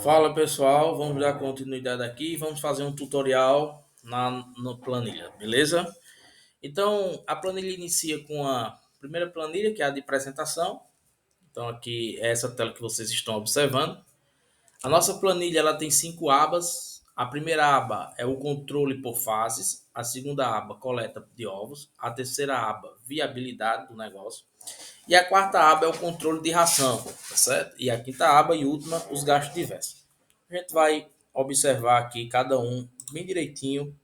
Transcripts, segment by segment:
Fala pessoal, vamos dar continuidade aqui e vamos fazer um tutorial na planilha, beleza? Então a planilha inicia com a primeira planilha, que é a de apresentação. Então aqui é essa tela que vocês estão observando. A nossa planilha ela tem 5 abas. A primeira aba é o controle por fases, a segunda aba coleta de ovos, a terceira aba viabilidade do negócio e a quarta aba é o controle de ração, tá certo? E a quinta aba e última, os gastos diversos. A gente vai observar aqui cada um bem direitinho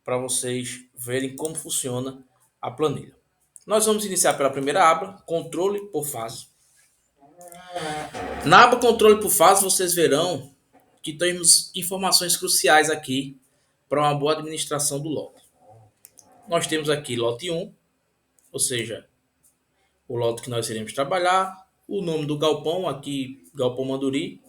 para vocês verem como funciona a planilha. Nós vamos iniciar pela primeira aba, controle por fase. Na aba controle por fase, vocês verão que temos informações cruciais aqui para uma boa administração do lote. Nós temos aqui lote 1, ou seja, o lote que nós iremos trabalhar, o nome do galpão, aqui Galpão Manduri,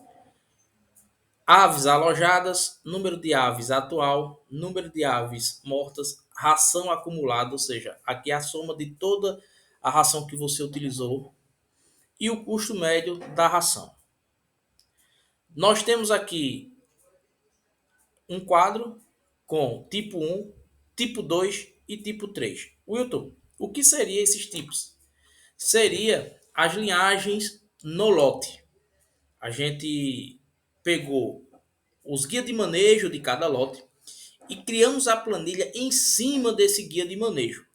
aves alojadas, número de aves atual, número de aves mortas, ração acumulada, ou seja, aqui é a soma de toda a ração que você utilizou e o custo médio da ração. Nós temos aqui um quadro com tipo 1, tipo 2 e tipo 3. Wilton, o que seriam esses tipos? Seria as linhagens no lote. A gente pegou os guias de manejo de cada lote e criamos a planilha em cima desse guia de manejo.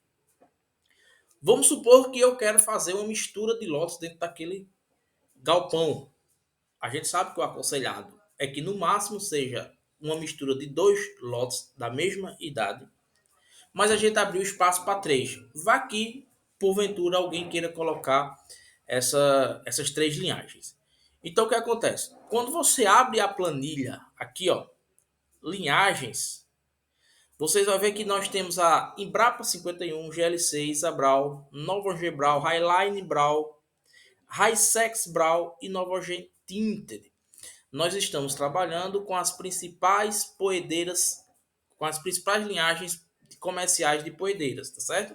Vamos supor que eu quero fazer uma mistura de lotes dentro daquele galpão. A gente sabe que o aconselhado é que no máximo seja uma mistura de 2 lotes da mesma idade, mas a gente abriu espaço para 3. Vá que, porventura, alguém queira colocar essas 3 linhagens. Então, o que acontece? Quando você abre a planilha, aqui, ó, linhagens, vocês vão ver que nós temos a Embrapa 51, GL6, Isabral, Novogen Brau, Highline Brau, Highsex Brau e Novogen Tinted. Nós estamos trabalhando com as principais poedeiras, com as principais linhagens comerciais de poedeiras, tá certo?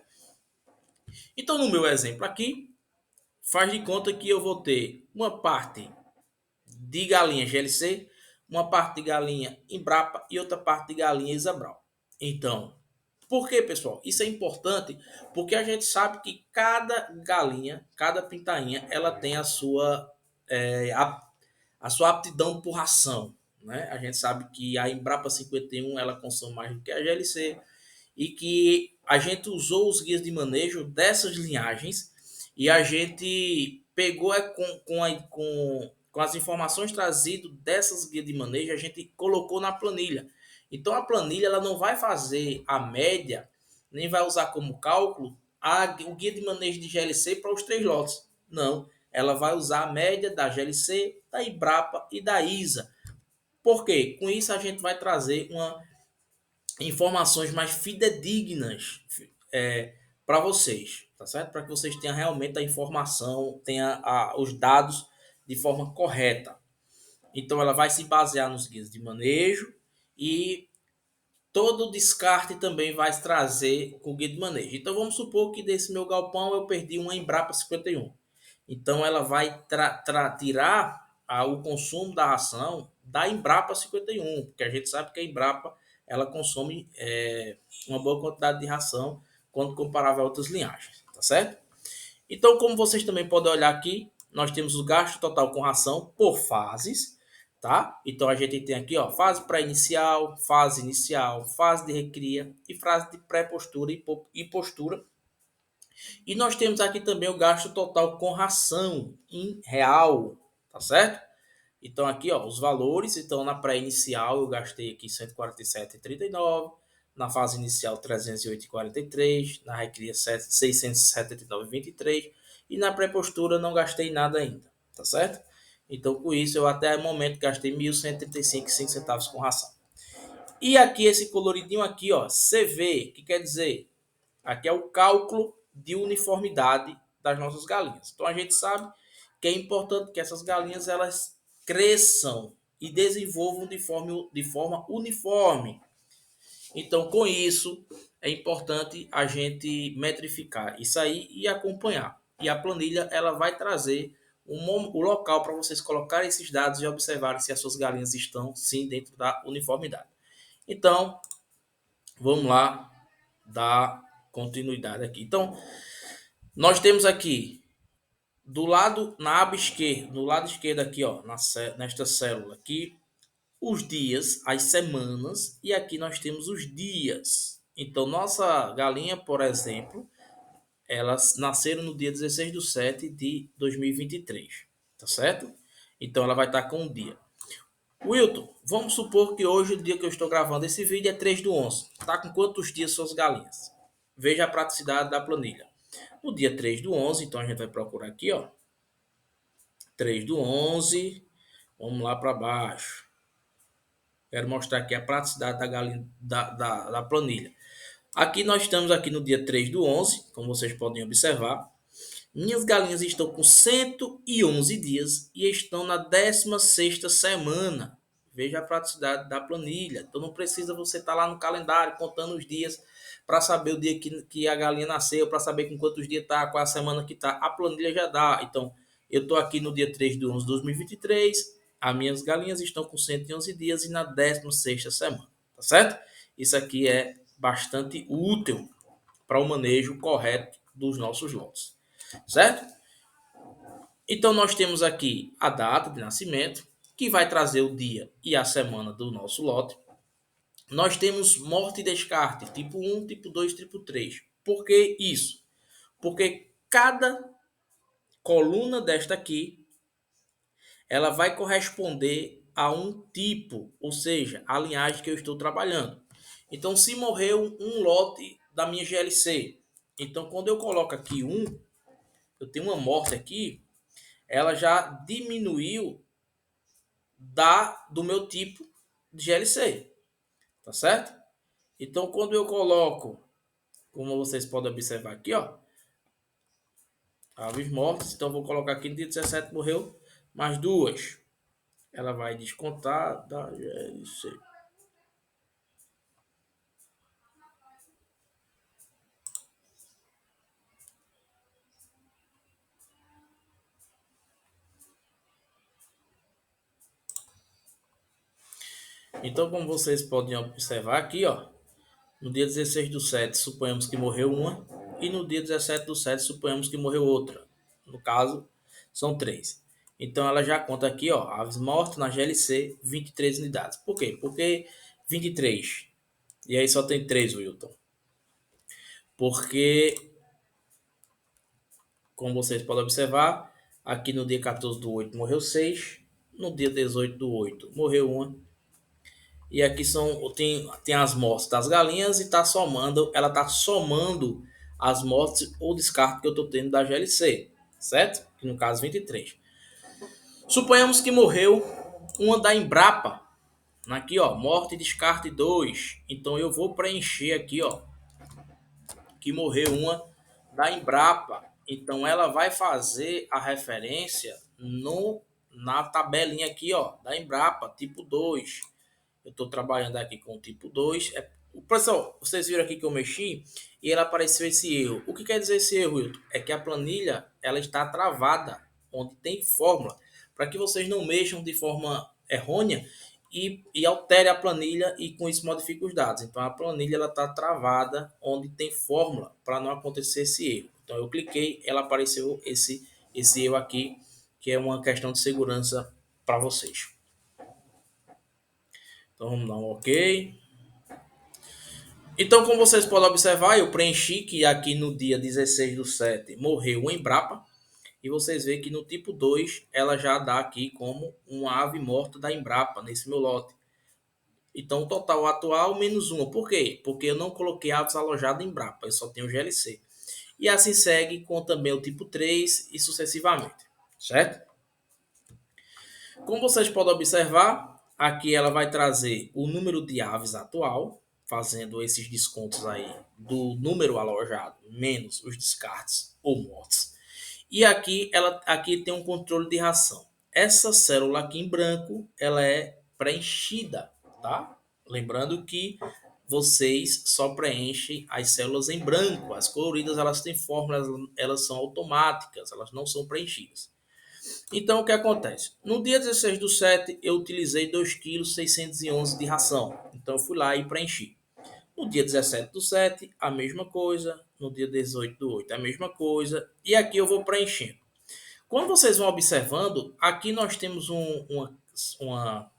Então, no meu exemplo aqui, faz de conta que eu vou ter uma parte de galinha GLC, uma parte de galinha Embrapa e outra parte de galinha Isabral. Então, por que, pessoal? Isso é importante porque a gente sabe que cada galinha, cada pintainha, ela tem a sua aptidão por ração. Né? A gente sabe que a Embrapa 51 ela consome mais do que a GLC e que a gente usou os guias de manejo dessas linhagens e a gente pegou com as informações trazidas dessas guias de manejo, a gente colocou na planilha. Então a planilha ela não vai fazer a média, nem vai usar como cálculo o guia de manejo de GLC para os 3 lotes. Não, ela vai usar a média da GLC, da Embrapa e da ISA. Por quê? Com isso a gente vai trazer informações mais fidedignas para vocês, tá certo? Para que vocês tenham realmente a informação, tenham os dados de forma correta. Então ela vai se basear nos guias de manejo e todo o descarte também vai trazer com o guia de manejo. Então vamos supor que desse meu galpão eu perdi uma Embrapa 51. Então ela vai tirar o consumo da ração da Embrapa 51, porque a gente sabe que a Embrapa ela consome uma boa quantidade de ração quando comparável a outras linhagens, tá certo? Então, como vocês também podem olhar aqui, nós temos o gasto total com ração por fases, tá? Então a gente tem aqui, ó, fase pré-inicial, fase inicial, fase de recria e fase de pré-postura e postura. E nós temos aqui também o gasto total com ração em real, tá certo? Então aqui, ó, os valores, então na pré-inicial eu gastei aqui 147,39, na fase inicial 308,43, na recria 679,23 e na pré-postura não gastei nada ainda, tá certo? Então com isso eu até o momento gastei 1.135,5 centavos com ração. E aqui esse coloridinho aqui, ó, CV, que quer dizer? Aqui é o cálculo de uniformidade das nossas galinhas. Então a gente sabe que é importante que essas galinhas elas cresçam e desenvolvam de forma uniforme. Então com isso é importante a gente metrificar isso aí e acompanhar. E a planilha ela vai trazer o local para vocês colocarem esses dados e observarem se as suas galinhas estão sim dentro da uniformidade. Então, vamos lá dar continuidade aqui. Então, nós temos aqui do lado, na aba esquerda, no lado esquerdo aqui, ó, nesta célula aqui, os dias, as semanas, e aqui nós temos os dias. Então, nossa galinha, por exemplo, elas nasceram no dia 16 de 7 de 2023, tá certo? Então, ela vai estar com um dia. Wilton, vamos supor que hoje, o dia que eu estou gravando esse vídeo, é 3 do 11. Tá com quantos dias suas galinhas? Veja a praticidade da planilha. No dia 3 do 11, então a gente vai procurar aqui, ó. 3 do 11, vamos lá para baixo. Quero mostrar aqui a praticidade da, galinha, da planilha. Aqui nós estamos aqui no dia 3 do 11, como vocês podem observar. Minhas galinhas estão com 111 dias e estão na 16ª semana. Veja a praticidade da planilha. Então não precisa você estar lá no calendário contando os dias para saber o dia que a galinha nasceu, para saber com quantos dias está, qual a semana que está. A planilha já dá. Então eu estou aqui no dia 3 de 11 de 2023. As minhas galinhas estão com 111 dias e na 16ª semana. Tá certo? Isso aqui é bastante útil para o manejo correto dos nossos lotes. Certo? Então nós temos aqui a data de nascimento, que vai trazer o dia e a semana do nosso lote. Nós temos morte e descarte, tipo 1, tipo 2, tipo 3. Por que isso? Porque cada coluna desta aqui, ela vai corresponder a um tipo, ou seja, a linhagem que eu estou trabalhando. Então, se morreu um lote da minha GLC, então quando eu coloco aqui 1, eu tenho uma morte aqui, ela já diminuiu do meu tipo de GLC, tá certo? Então, quando eu coloco, como vocês podem observar aqui, ó, aves mortas, então vou colocar aqui no dia 17 morreu mais duas. Ela vai descontar da GLC. Então, como vocês podem observar aqui, ó, no dia 16 do 7, suponhamos que morreu uma, e no dia 17 do 7, suponhamos que morreu outra. No caso, são 3. Então, ela já conta aqui, ó, aves mortas na GLC, 23 unidades. Por quê? Porque 23. E aí só tem 3, Wilton. Porque, como vocês podem observar, aqui no dia 14 do 8 morreu 6, no dia 18 do 8 morreu uma, e aqui tem as mortes das galinhas e ela está somando as mortes ou descarte que eu estou tendo da GLC, certo? Que no caso 23. Suponhamos que morreu uma da Embrapa, aqui ó, morte e descarte 2. Então eu vou preencher aqui ó, que morreu uma da Embrapa. Então ela vai fazer a referência na tabelinha aqui ó, da Embrapa, tipo 2. Eu estou trabalhando aqui com o tipo 2. Pessoal, vocês viram aqui que eu mexi e ela apareceu esse erro. O que quer dizer esse erro, Wilton? É que a planilha ela está travada, onde tem fórmula, para que vocês não mexam de forma errônea e altere a planilha e com isso modifique os dados. Então a planilha ela está travada onde tem fórmula para não acontecer esse erro. Então eu cliquei, ela apareceu esse erro aqui, que é uma questão de segurança para vocês. Então vamos dar um OK. Então, como vocês podem observar, eu preenchi que aqui no dia 16 do 7 morreu uma Embrapa. E vocês veem que no tipo 2 ela já dá aqui como uma ave morta da Embrapa nesse meu lote. Então, o total atual menos uma. Por quê? Porque eu não coloquei aves alojadas em Embrapa, eu só tenho GLC. E assim segue com também o tipo 3 e sucessivamente, certo? Como vocês podem observar, aqui ela vai trazer o número de aves atual, fazendo esses descontos aí do número alojado menos os descartes ou mortes. E aqui tem um controle de ração. Essa célula aqui em branco, ela é preenchida, tá? Lembrando que vocês só preenchem as células em branco. As coloridas, elas têm fórmula, elas são automáticas, elas não são preenchidas. Então, o que acontece? No dia 16/7, eu utilizei 2,611 kg de ração. Então, eu fui lá e preenchi. No dia 17/7, a mesma coisa. No dia 18/8, a mesma coisa. E aqui eu vou preenchendo. Quando vocês vão observando, aqui nós temos uma,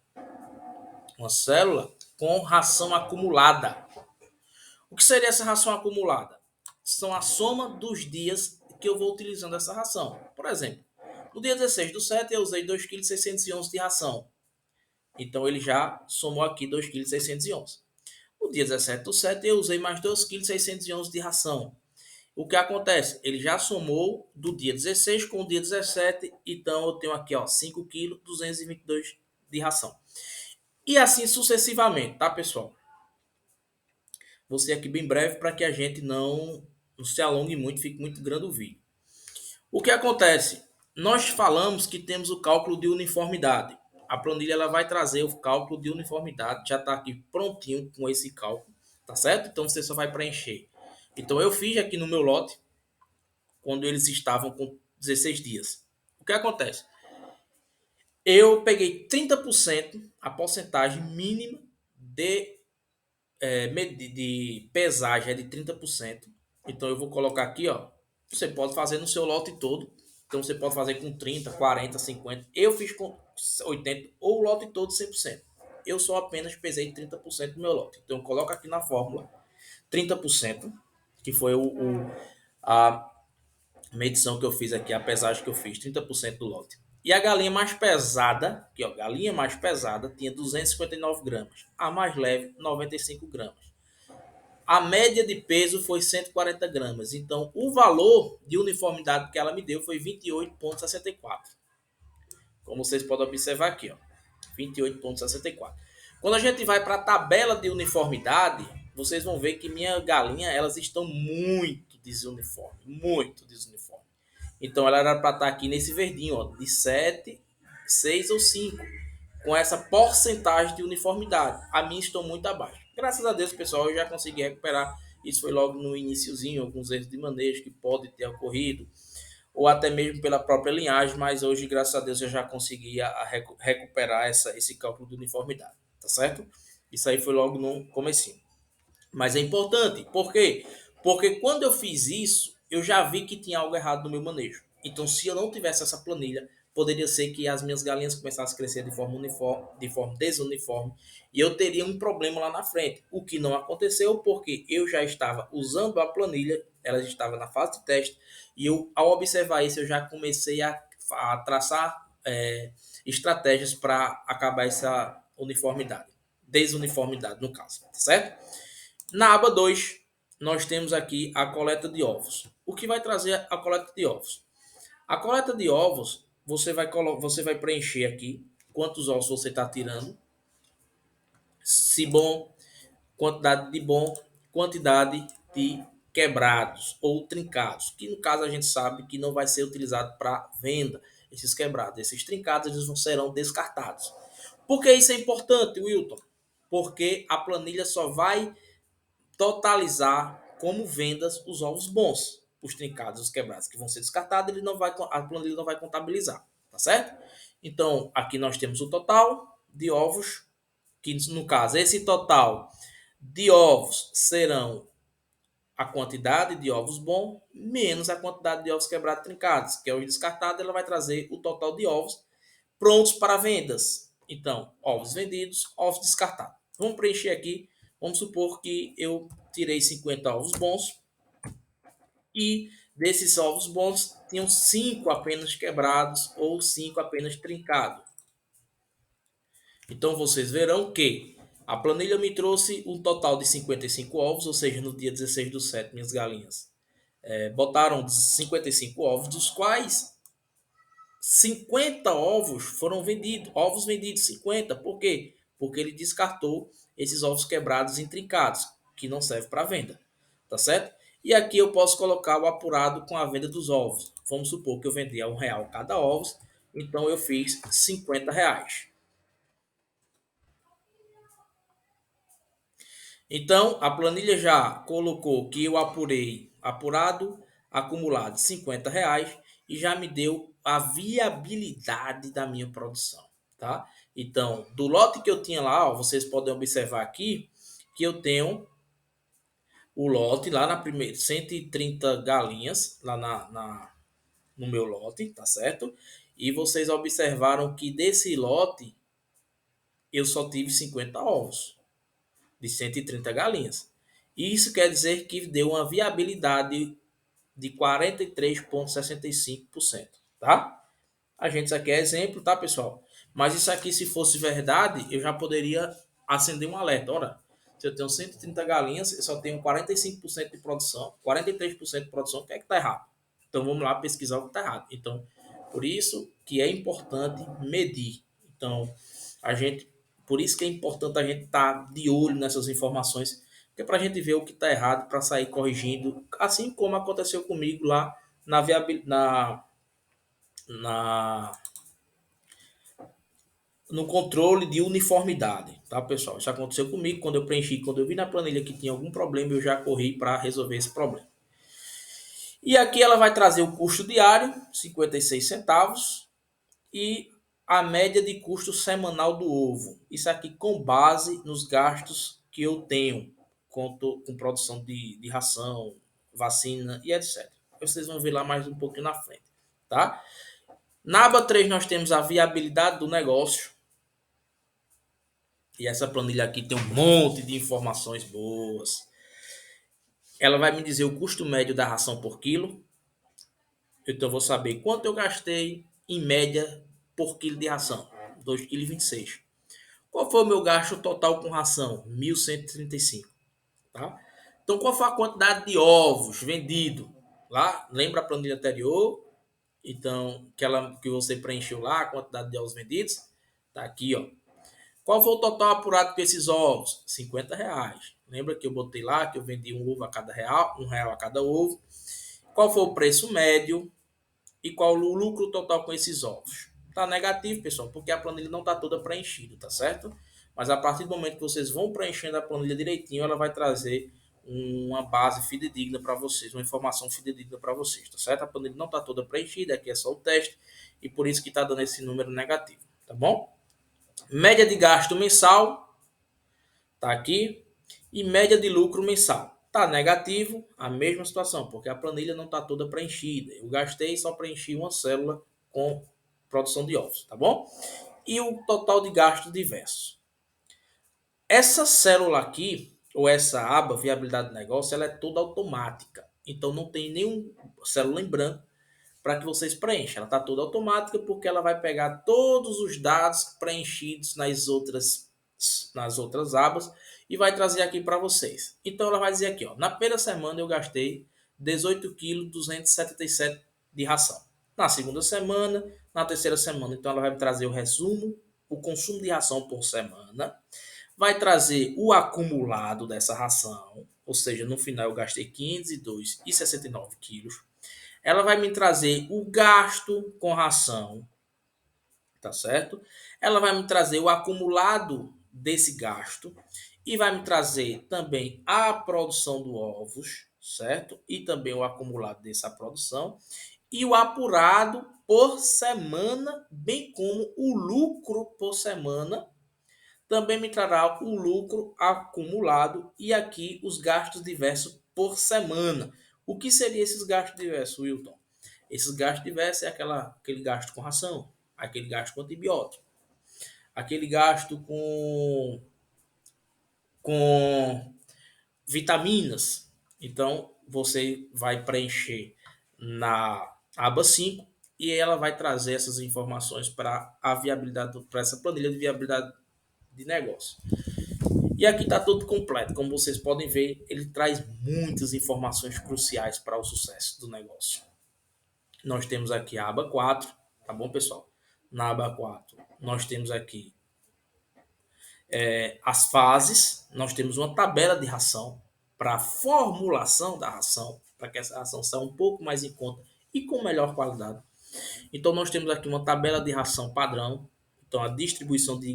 uma célula com ração acumulada. O que seria essa ração acumulada? São a soma dos dias que eu vou utilizando essa ração. Por exemplo, no dia 16/7 eu usei 2,611 kg de ração. Então ele já somou aqui 2,611 kg. No dia 17/7 eu usei mais 2,611 kg de ração. O que acontece? Ele já somou do dia 16 com o dia 17, então eu tenho aqui 5,222 kg de ração. E assim sucessivamente, tá, pessoal? Vou ser aqui bem breve para que a gente não se alongue muito, fique muito grande o vídeo. O que acontece? Nós falamos que temos o cálculo de uniformidade. A planilha ela vai trazer o cálculo de uniformidade, já está aqui prontinho com esse cálculo, tá certo? Então você só vai preencher. Então eu fiz aqui no meu lote, quando eles estavam com 16 dias. O que acontece? Eu peguei 30%, a porcentagem mínima de pesagem é de 30%. Então eu vou colocar aqui, ó. Você pode fazer no seu lote todo. Então você pode fazer com 30, 40, 50. Eu fiz com 80 ou o lote todo 100%. Eu só apenas pesei 30% do meu lote. Então eu coloco aqui na fórmula 30%, que foi a medição que eu fiz aqui, a pesagem que eu fiz, 30% do lote. E a galinha mais pesada, aqui ó, galinha mais pesada tinha 259 gramas. A mais leve, 95 gramas. A média de peso foi 140 gramas. Então, o valor de uniformidade que ela me deu foi 28,64. Como vocês podem observar aqui, ó, 28,64. Quando a gente vai para a tabela de uniformidade, vocês vão ver que minha galinha, elas estão muito desuniformes, muito desuniformes. Então, ela era para estar aqui nesse verdinho, ó, de 7, 6 ou 5, com essa porcentagem de uniformidade. A minha estou muito abaixo. Graças a Deus, pessoal, eu já consegui recuperar. Isso foi logo no iniciozinho, alguns erros de manejo que pode ter ocorrido, ou até mesmo pela própria linhagem, mas hoje, graças a Deus, eu já consegui recuperar esse cálculo de uniformidade, tá certo? Isso aí foi logo no comecinho. Mas é importante, por quê? Porque quando eu fiz isso, eu já vi que tinha algo errado no meu manejo. Então, se eu não tivesse essa planilha, poderia ser que as minhas galinhas começassem a crescer de forma uniforme, de forma desuniforme, e eu teria um problema lá na frente. O que não aconteceu porque eu já estava usando a planilha, ela já estava na fase de teste, e eu, ao observar isso, eu já comecei a traçar estratégias para acabar essa uniformidade, desuniformidade no caso, tá certo? Na aba 2, nós temos aqui a coleta de ovos. O que vai trazer a coleta de ovos? A coleta de ovos, você vai preencher aqui quantos ovos você está tirando, se bom, quantidade de bom, quantidade de quebrados ou trincados, que no caso a gente sabe que não vai ser utilizado para venda, esses quebrados, esses trincados eles serão descartados. Por que isso é importante, Wilton? Porque a planilha só vai totalizar como vendas os ovos bons. Os trincados, os quebrados que vão ser descartados, ele não vai, a planilha não vai contabilizar, tá certo? Então, aqui nós temos o total de ovos, que no caso, esse total de ovos serão a quantidade de ovos bons menos a quantidade de ovos quebrados trincados, que é o descartado, ela vai trazer o total de ovos prontos para vendas. Então, ovos vendidos, ovos descartados. Vamos preencher aqui. Vamos supor que eu tirei 50 ovos bons e desses ovos bons tinham 5 apenas quebrados ou 5 apenas trincados. Então vocês verão que a planilha me trouxe um total de 55 ovos, ou seja, no dia 16/7, minhas galinhas botaram 55 ovos, dos quais 50 ovos foram vendidos, ovos vendidos 50. Por quê? Porque ele descartou esses ovos quebrados e intrincados, que não servem para venda, tá certo? E aqui eu posso colocar o apurado com a venda dos ovos. Vamos supor que eu vendi a R$ 1 cada ovo, então eu fiz R$ 50. Então, a planilha já colocou que eu apurei apurado, acumulado R$ 50 e já me deu a viabilidade da minha produção, tá? Então, do lote que eu tinha lá, ó, vocês podem observar aqui que eu tenho o lote lá na primeira, 130 galinhas lá no meu lote, tá certo? E vocês observaram que desse lote eu só tive 50 ovos de 130 galinhas. E isso quer dizer que deu uma viabilidade de 43,65%, tá? A gente, isso aqui é exemplo, tá, pessoal? Mas isso aqui, se fosse verdade, eu já poderia acender um alerta. Ora, se eu tenho 130 galinhas, eu só tenho 45% de produção, 43% de produção, o que é que está errado? Então vamos lá pesquisar o que está errado. Então, por isso que é importante medir. Então, a gente, por isso que é importante a gente estar de olho nessas informações, que é para a gente ver o que está errado para sair corrigindo, assim como aconteceu comigo lá na, na no controle de uniformidade, tá, pessoal? Isso aconteceu comigo quando eu preenchi, quando eu vi na planilha que tinha algum problema, eu já corri para resolver esse problema. E aqui ela vai trazer o custo diário, 56 centavos, e a média de custo semanal do ovo. Isso aqui com base nos gastos que eu tenho com produção de ração, vacina e etc. Vocês vão ver lá mais um pouquinho na frente, tá? Na aba 3 nós temos a viabilidade do negócio. E essa planilha aqui tem um monte de informações boas. Ela vai me dizer o custo médio da ração por quilo. Então eu vou saber quanto eu gastei em média por quilo de ração. 2,26 kg. Qual foi o meu gasto total com ração? 1.135. Tá? Então qual foi a quantidade de ovos vendido? Lá, lembra a planilha anterior? Então, que você preencheu lá, a quantidade de ovos vendidos? Tá aqui, ó. Qual foi o total apurado com esses ovos? R$ 50. Lembra que eu botei lá que eu vendi um ovo a cada real, R$ 1 a cada ovo. Qual foi o preço médio e qual o lucro total com esses ovos? Tá negativo, pessoal, porque a planilha não está toda preenchida, tá certo? Mas a partir do momento que vocês vão preenchendo a planilha direitinho, ela vai trazer uma base fidedigna para vocês, uma informação fidedigna para vocês, tá certo? A planilha não está toda preenchida, aqui é só o teste e por isso que está dando esse número negativo, tá bom? Média de gasto mensal, tá aqui. E média de lucro mensal. Tá negativo, a mesma situação, porque a planilha não está toda preenchida. Eu gastei e só preenchi uma célula com produção de ovos, tá bom? E o total de gastos diversos. Essa célula aqui, ou essa aba, viabilidade do negócio, ela é toda automática. Então não tem nenhum célula em branco para que vocês preencham. Ela está toda automática porque ela vai pegar todos os dados preenchidos nas outras abas e vai trazer aqui para vocês. Então ela vai dizer aqui, ó, na primeira semana eu gastei 18,277 kg de ração. Na segunda semana, na terceira semana, então ela vai me trazer o resumo, o consumo de ração por semana, vai trazer o acumulado dessa ração, ou seja, no final eu gastei 502,69 kg. Ela vai me trazer o gasto com ração, tá certo? Ela vai me trazer o acumulado desse gasto e vai me trazer também a produção dos ovos, certo? E também o acumulado dessa produção e o apurado por semana, bem como o lucro por semana. Também me trará o lucro acumulado e aqui os gastos diversos por semana. O que seriam esses gastos diversos, Wilton? Esses gastos diversos é aquele gasto com ração, aquele gasto com antibiótico, aquele gasto com vitaminas. Então, você vai preencher na aba 5 e ela vai trazer essas informações para a viabilidade, para essa planilha de viabilidade de negócio. E aqui está tudo completo. Como vocês podem ver, ele traz muitas informações cruciais para o sucesso do negócio. Nós temos aqui a aba 4, tá bom, pessoal? Na aba 4, nós temos aqui as fases, nós temos uma tabela de ração para a formulação da ração, para que essa ração saia um pouco mais em conta e com melhor qualidade. Então, nós temos aqui uma tabela de ração padrão, então a distribuição de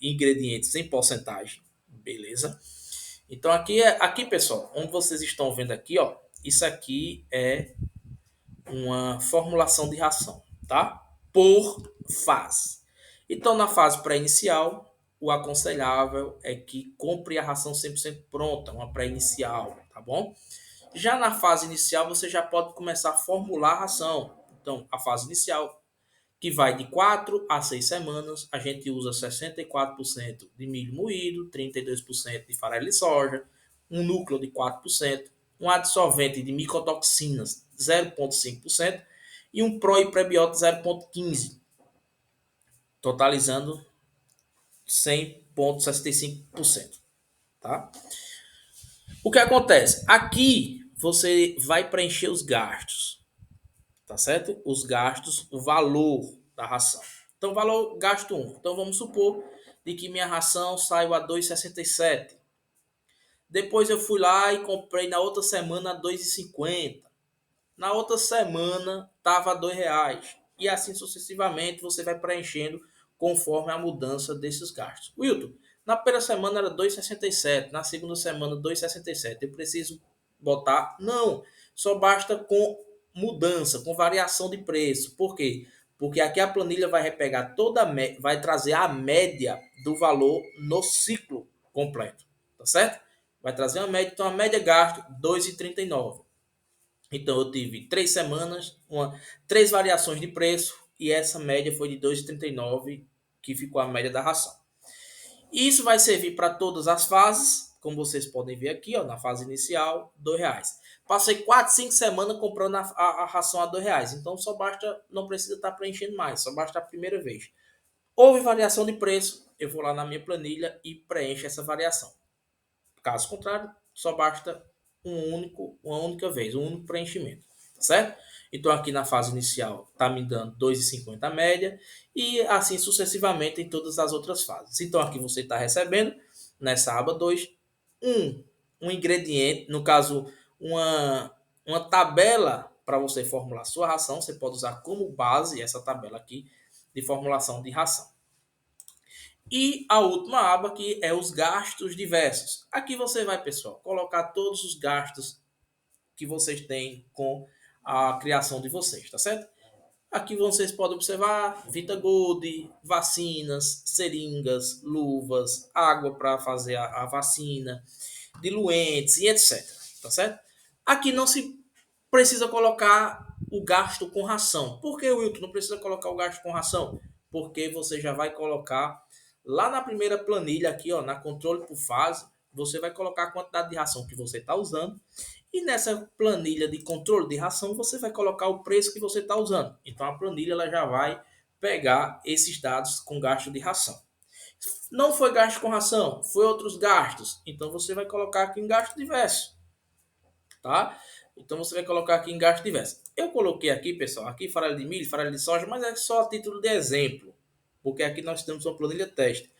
ingredientes em porcentagem, beleza? Então, aqui, pessoal, onde vocês estão vendo aqui, ó, isso aqui é uma formulação de ração. tá? Por fase. Então, na fase pré-inicial, o aconselhável é que compre a ração 100% pronta, uma pré-inicial, tá bom? Já na fase inicial, você já pode começar a formular a ração. Então, a fase inicial, que vai de 4 a 6 semanas, a gente usa 64% de milho moído, 32% de farelo de soja, um núcleo de 4%, um adsorvente de micotoxinas 0,5% e um pró e prebiótico 0,15%, totalizando 100,65%. Tá? O que acontece? Aqui você vai preencher os gastos, tá certo? Os gastos, o valor da ração. Então, valor gasto 1. Então, vamos supor de que minha ração saiu a 2,67. Depois eu fui lá e comprei na outra semana a 2,50. Na outra semana estava a R$ 2. E assim sucessivamente você vai preenchendo conforme a mudança desses gastos. Wilton, na primeira semana era 2,67, na segunda semana 2,67. Eu preciso botar? Não, só basta com mudança, com variação de preço. Por quê? Porque aqui a planilha vai repegar vai trazer a média do valor no ciclo completo, tá certo? Vai trazer uma média, então a média gasto 2,39. Então eu tive 3 semanas, três variações de preço e essa média foi de 2,39, que ficou a média da ração. Isso vai servir para todas as fases, como vocês podem ver aqui, ó, na fase inicial, R$ 2. Passei 4, 5 semanas comprando a ração a R$ 2. Então só basta, não precisa estar preenchendo mais, só basta a primeira vez. Houve variação de preço, eu vou lá na minha planilha e preencho essa variação. Caso contrário, só basta uma única vez, um único preenchimento, tá certo? Então aqui na fase inicial está me dando 2,50 a média e assim sucessivamente em todas as outras fases. Então aqui você está recebendo nessa aba 2 um ingrediente, no caso uma tabela para você formular sua ração. Você pode usar como base essa tabela aqui de formulação de ração. E a última aba que é os gastos diversos. Aqui você vai, pessoal, colocar todos os gastos que vocês têm com a criação de vocês, tá certo? Aqui vocês podem observar VitaGold, vacinas, seringas, luvas, água para fazer a vacina, diluentes e etc, tá certo? Aqui não se precisa colocar o gasto com ração. Por que, Wilton, não precisa colocar o gasto com ração? Porque você já vai colocar lá na primeira planilha aqui, ó, na controle por fase, você vai colocar a quantidade de ração que você está usando e nessa planilha de controle de ração você vai colocar o preço que você está usando. Então a planilha ela já vai pegar esses dados com gasto de ração. Não foi gasto com ração, foi outros gastos. Então você vai colocar aqui em gasto diverso, tá? Então você vai colocar aqui em gasto diverso. Eu coloquei aqui, pessoal, aqui farelo de milho, farelo de soja, mas é só a título de exemplo, porque aqui nós temos uma planilha teste.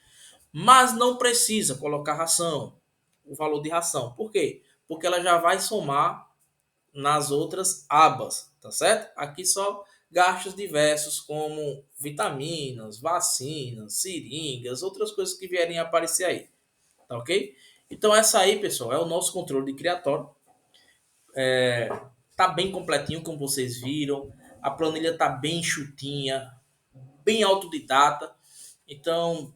Mas não precisa colocar ração, o valor de ração. Por quê? Porque ela já vai somar nas outras abas, tá certo? Aqui só gastos diversos como vitaminas, vacinas, seringas, outras coisas que vierem a aparecer aí, tá ok? Então essa aí, pessoal, é o nosso controle de criatório. Tá bem completinho, como vocês viram. A planilha tá bem enxutinha, bem autodidata. Então,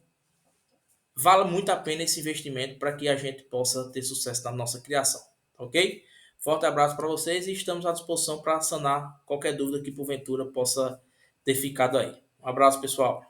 vale muito a pena esse investimento para que a gente possa ter sucesso na nossa criação, ok? Forte abraço para vocês e estamos à disposição para sanar qualquer dúvida que porventura possa ter ficado aí. Um abraço, pessoal.